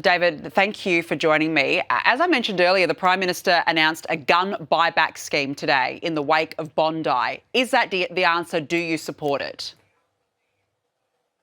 David, thank you for joining me. As I mentioned earlier, the Prime Minister announced a gun buyback scheme today in the wake of Bondi. Is that the answer? Do you support it?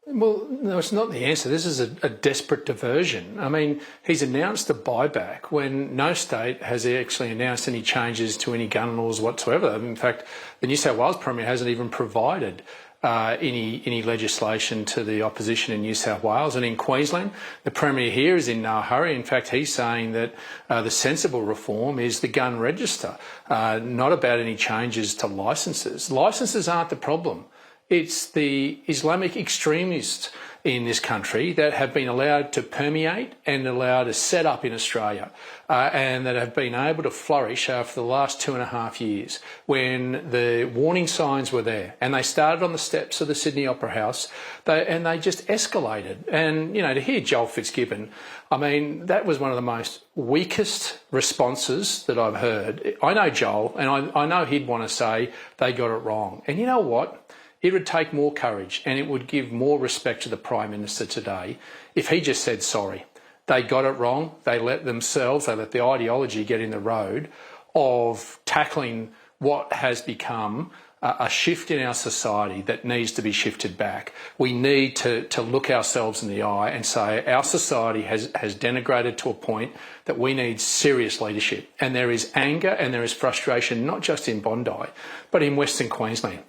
Well, no, it's not the answer. This is a desperate diversion. I mean, he's announced a buyback when no state has actually announced any changes to any gun laws whatsoever. In fact, the New South Wales Premier hasn't even provided any legislation to the opposition in New South Wales. And in Queensland, the Premier here is in no hurry. In fact, he's saying that the sensible reform is the gun register, not about any changes to licences. Licences aren't the problem. It's the Islamic extremists in this country that have been allowed to permeate and allowed to set up in Australia and that have been able to flourish for the last 2.5 years when the warning signs were there. And they started on the steps of the Sydney Opera House and they just escalated. And, you know, to hear Joel Fitzgibbon, I mean, that was one of the most weakest responses that I've heard. I know Joel, and I know he'd want to say they got it wrong. And you know what? It would take more courage and it would give more respect to the Prime Minister today if he just said sorry. They got it wrong. They let the ideology get in the road of tackling what has become a shift in our society that needs to be shifted back. We need to look ourselves in the eye and say our society has denigrated to a point that we need serious leadership. And there is anger and there is frustration, not just in Bondi, but in Western Queensland.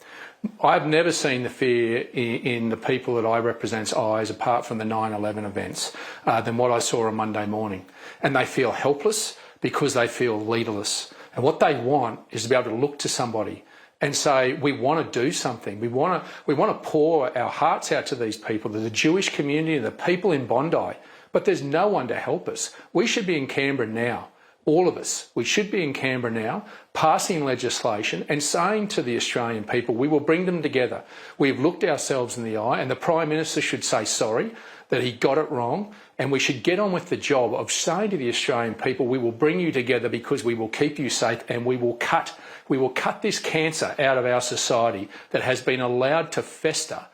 I've never seen the fear in the people that I represent's eyes, apart from the 9/11 events, than what I saw on Monday morning. And they feel helpless because they feel leaderless. And what they want is to be able to look to somebody and say, we want to do something. We want to pour our hearts out to these people, to the Jewish community and the people in Bondi. But there's no one to help us. We should be in Canberra now. All of us, we should be in Canberra now, passing legislation and saying to the Australian people, we will bring them together. We've looked ourselves in the eye and the Prime Minister should say sorry, that he got it wrong, and we should get on with the job of saying to the Australian people, we will bring you together because we will keep you safe and we will cut this cancer out of our society that has been allowed to fester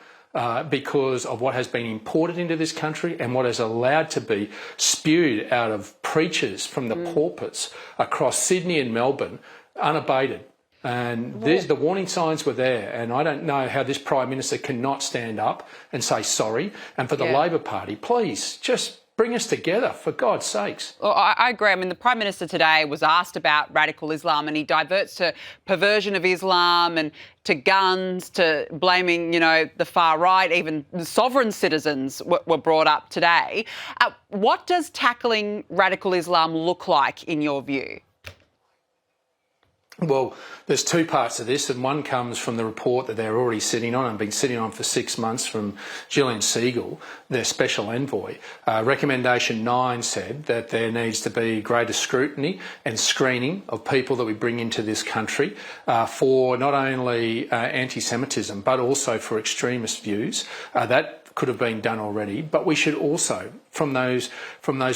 because of what has been imported into this country and what is allowed to be spewed out of preachers from the pulpits across Sydney and Melbourne unabated. And the warning signs were there, and I don't know how this Prime Minister cannot stand up and say sorry. And for the Labor Party, please just bring us together, for God's sakes. Well, I agree. I mean, the Prime Minister today was asked about radical Islam and he diverts to perversion of Islam and to guns, to blaming, you know, the far right. Even the sovereign citizens were brought up today. What does tackling radical Islam look like in your view? Well, there's two parts to this, and one comes from the report that they're already sitting on and been sitting on for 6 months from Gillian Siegel, their special envoy. Recommendation 9 said that there needs to be greater scrutiny and screening of people that we bring into this country for not only anti-Semitism but also for extremist views. That could have been done already, but we should also, from those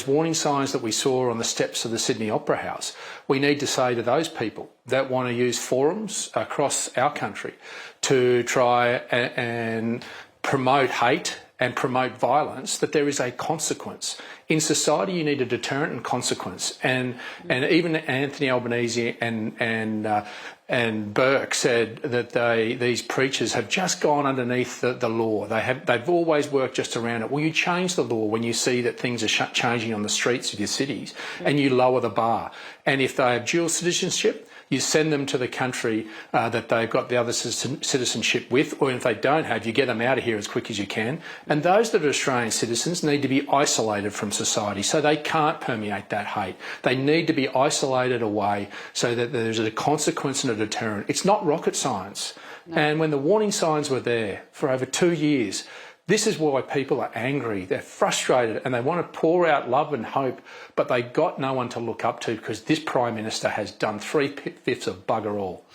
warning signs that we saw on the steps of the Sydney Opera House, we need to say to those people that want to use forums across our country to try and promote hate and promote violence, that there is a consequence. In society, you need a deterrent and consequence. And even Anthony Albanese and Burke said that these preachers have just gone underneath the law. They've always worked just around it. Well, you change the law when you see that things are changing on the streets of your cities, and you lower the bar. And if they have dual citizenship, you send them to the country that they've got the other citizenship with, or if they don't have, you get them out of here as quick as you can. And those that are Australian citizens need to be isolated from society so they can't permeate that hate. They need to be isolated away so that there's a consequence and a deterrent. It's not rocket science. No. And when the warning signs were there for over 2 years, this is why people are angry. They're frustrated and they want to pour out love and hope, but they got no one to look up to because this Prime Minister has done 3/5 of bugger all.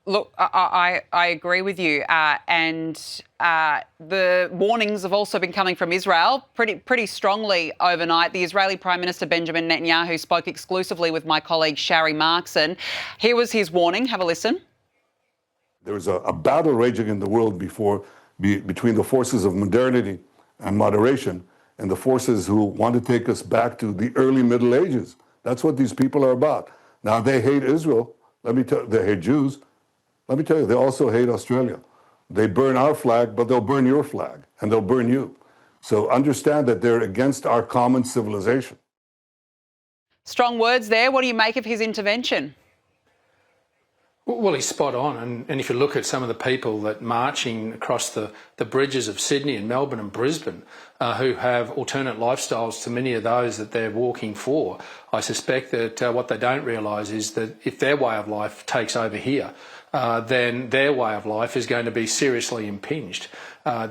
Look, I agree with you. And the warnings have also been coming from Israel pretty strongly overnight. The Israeli Prime Minister Benjamin Netanyahu spoke exclusively with my colleague Shari Markson. Here was his warning. Have a listen. There was a battle raging in the world between the forces of modernity and moderation and the forces who want to take us back to the early Middle Ages. That's what these people are about. Now, they hate Israel. Let me tell you, they hate Jews. Let me tell you, they also hate Australia. They burn our flag, but they'll burn your flag, and they'll burn you. So understand that they're against our common civilization. Strong words there. What do you make of his intervention? Well, he's spot on. And if you look at some of the people that marching across the bridges of Sydney and Melbourne and Brisbane who have alternate lifestyles to many of those that they're walking for, I suspect that what they don't realise is that if their way of life takes over here, then their way of life is going to be seriously impinged.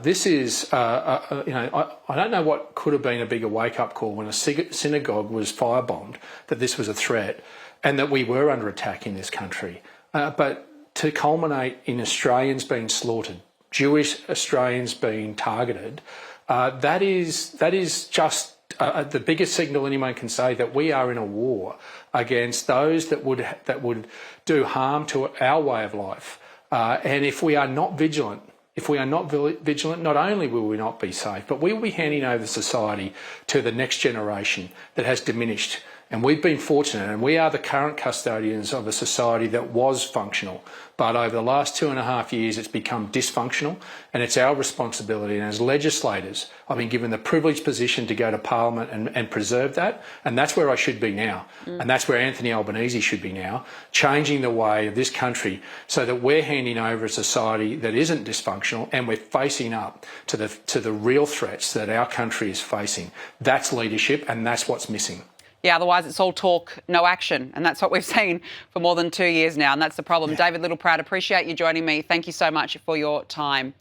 This is, I don't know what could have been a bigger wake-up call when a synagogue was firebombed, that this was a threat and that we were under attack in this country. But to culminate in Australians being slaughtered, Jewish Australians being targeted, that is just the biggest signal anyone can say that we are in a war against those that would do harm to our way of life. And if we are not vigilant, not only will we not be safe, but we will be handing over society to the next generation that has diminished. And we've been fortunate, and we are the current custodians of a society that was functional. But over the last 2.5 years, it's become dysfunctional, and it's our responsibility. And as legislators, I've been given the privileged position to go to Parliament and preserve that. And that's where I should be now. And that's where Anthony Albanese should be now, changing the way of this country so that we're handing over a society that isn't dysfunctional, and we're facing up to the real threats that our country is facing. That's leadership, and that's what's missing. Yeah, otherwise it's all talk, no action. And that's what we've seen for more than 2 years now. And that's the problem. David Littleproud, appreciate you joining me. Thank you so much for your time.